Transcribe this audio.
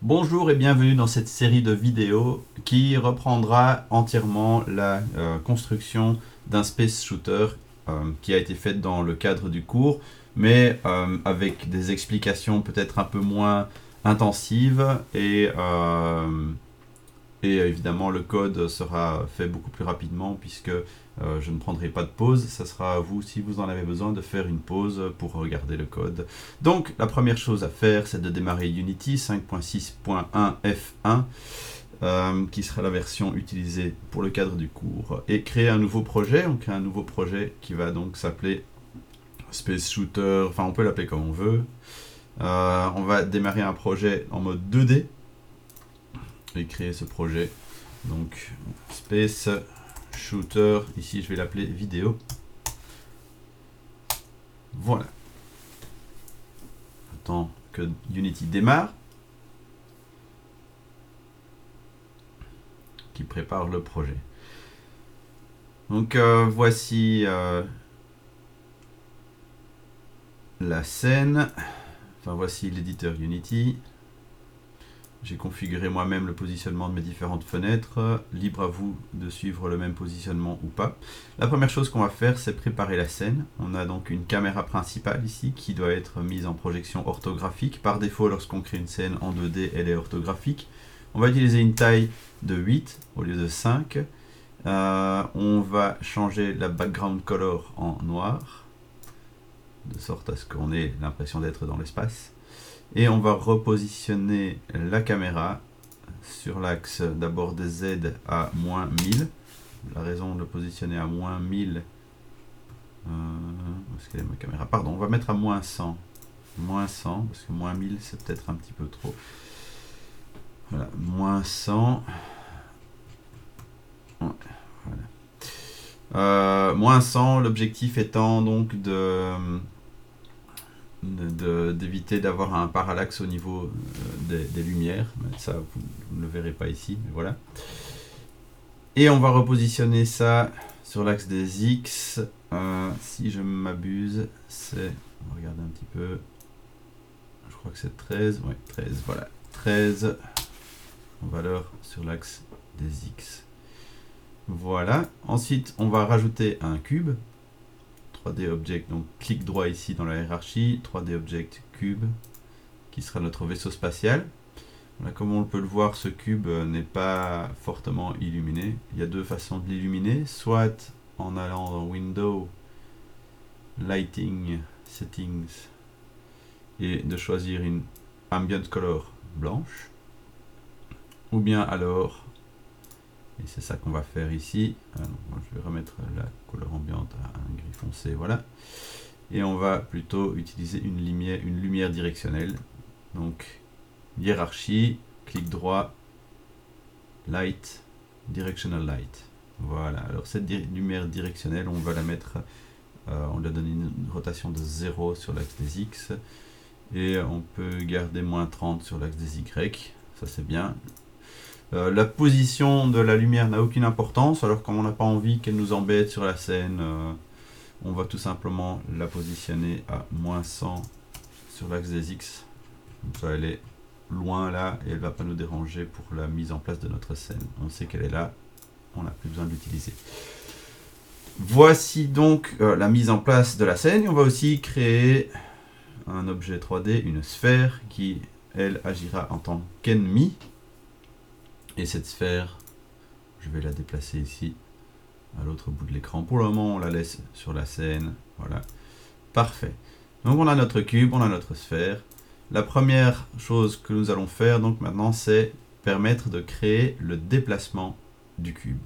Bonjour et bienvenue dans cette série de vidéos qui reprendra entièrement la construction d'un space shooter qui a été faite dans le cadre du cours, mais avec des explications peut-être un peu moins intensives et évidemment le code sera fait beaucoup plus rapidement puisque je ne prendrai pas de pause. Ça sera à vous, si vous en avez besoin, de faire une pause pour regarder le code. Donc la première chose à faire, c'est de démarrer Unity 5.6.1 F1 qui sera la version utilisée pour le cadre du cours, et créer un nouveau projet. On crée un nouveau projet qui va donc s'appeler Space Shooter, enfin on peut l'appeler comme on veut. On va démarrer un projet en mode 2D et créer ce projet. Donc Space Shooter, ici je vais l'appeler vidéo. Voilà. J'attends que Unity démarre, qui prépare le projet. Donc voici la scène. Enfin voici l'éditeur Unity. J'ai configuré moi-même le positionnement de mes différentes fenêtres. Libre à vous de suivre le même positionnement ou pas. La première chose qu'on va faire, c'est préparer la scène. On a donc une caméra principale ici qui doit être mise en projection orthographique. Par défaut, lorsqu'on crée une scène en 2D, elle est orthographique. On va utiliser une taille de 8 au lieu de 5. On va changer la background color en noir, de sorte à ce qu'on ait l'impression d'être dans l'espace. Et on va repositionner la caméra sur l'axe d'abord des Z à moins 1000. La raison de le positionner à moins 1000, où est-ce qu'elle est ma caméra? Pardon, on va mettre à moins 100. Moins 100, parce que moins 1000 c'est peut-être un petit peu trop. Voilà, moins 100. Ouais, voilà. Moins 100, l'objectif étant donc d'éviter d'avoir un parallaxe au niveau des lumières. Ça, vous ne le verrez pas ici, mais voilà. Et on va repositionner ça sur l'axe des X. Si je m'abuse, c'est... On va regarder un petit peu. Je crois que c'est 13. Oui, 13, voilà. 13 en valeur sur l'axe des X. Voilà. Ensuite, on va rajouter un cube. 3D Object, donc clic droit ici dans la hiérarchie, 3D Object Cube, qui sera notre vaisseau spatial. Voilà, comme on peut le voir, ce cube n'est pas fortement illuminé. Il y a deux façons de l'illuminer, soit en allant dans Window, Lighting, Settings, et de choisir une Ambient Color blanche, ou bien alors, et c'est ça qu'on va faire ici, moi je vais remettre la couleur ambiante à un gris foncé, voilà. Et on va plutôt utiliser une lumière directionnelle. Donc hiérarchie, clic droit, light, directional light. Voilà, alors cette lumière directionnelle, on va la mettre, on lui a donné une rotation de 0 sur l'axe des X, et on peut garder moins 30 sur l'axe des Y, ça c'est bien. La position de la lumière n'a aucune importance, alors comme on n'a pas envie qu'elle nous embête sur la scène, on va tout simplement la positionner à moins 100 sur l'axe des X. Comme ça elle est loin là et elle ne va pas nous déranger pour la mise en place de notre scène. On sait qu'elle est là, on n'a plus besoin de l'utiliser. Voici donc la mise en place de la scène. On va aussi créer un objet 3D, une sphère qui, elle, agira en tant qu'ennemi. Et cette sphère, je vais la déplacer ici, à l'autre bout de l'écran. Pour le moment, on la laisse sur la scène. Voilà. Parfait. Donc, on a notre cube, on a notre sphère. La première chose que nous allons faire, donc maintenant, c'est permettre de créer le déplacement du cube.